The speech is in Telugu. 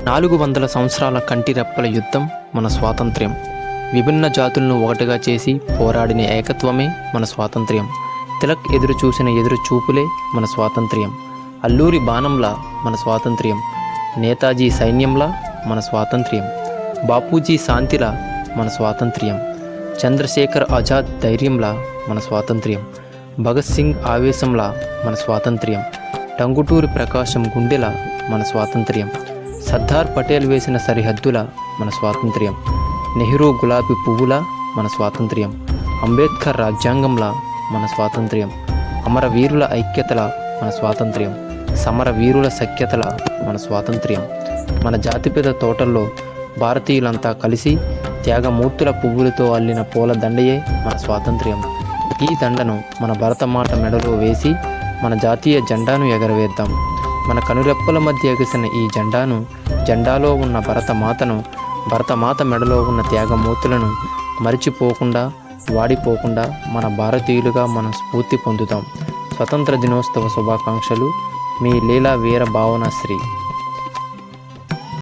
400 సంవత్సరాల కంటిరెప్పల యుద్ధం మన స్వాతంత్ర్యం. విభిన్న జాతులను ఒకటిగా చేసి పోరాడిన ఏకత్వమే మన స్వాతంత్ర్యం. తిలక్ ఎదురు చూసిన ఎదురు చూపులే మన స్వాతంత్ర్యం. అల్లూరి బాణంలా మన స్వాతంత్ర్యం. నేతాజీ సైన్యంలా మన స్వాతంత్ర్యం. బాపూజీ శాంతిలా మన స్వాతంత్ర్యం. చంద్రశేఖర్ ఆజాద్ ధైర్యంలా మన స్వాతంత్ర్యం. భగత్ సింగ్ ఆవేశంలా మన స్వాతంత్ర్యం. టంగుటూరి ప్రకాశం గుండెలా మన స్వాతంత్ర్యం. సర్దార్ పటేల్ వేసిన సరిహద్దుల మన స్వాతంత్ర్యం. నెహ్రూ గులాబీ పువ్వులా మన స్వాతంత్ర్యం. అంబేద్కర్ రాజ్యాంగంలా మన స్వాతంత్ర్యం. అమరవీరుల ఐక్యతల మన స్వాతంత్ర్యం. సమరవీరుల సఖ్యతల మన స్వాతంత్ర్యం. మన జాతిపిత తోటల్లో భారతీయులంతా కలిసి త్యాగమూర్తుల పువ్వులతో అల్లిన పూల దండయే మన స్వాతంత్ర్యం. ఈ దండను మన భరతమాత మెడలో వేసి మన జాతీయ జెండాను ఎగరవేద్దాం. మన కనురెప్పల మధ్య ఎగిసిన ఈ జెండాలో ఉన్న భరతమాత మెడలో ఉన్న త్యాగమూర్తులను మరిచిపోకుండా వాడిపోకుండా మన భారతీయులుగా మనం స్ఫూర్తి పొందుతాం. స్వతంత్ర దినోత్సవ శుభాకాంక్షలు. మీ లీలా వీర భావనశ్రీ.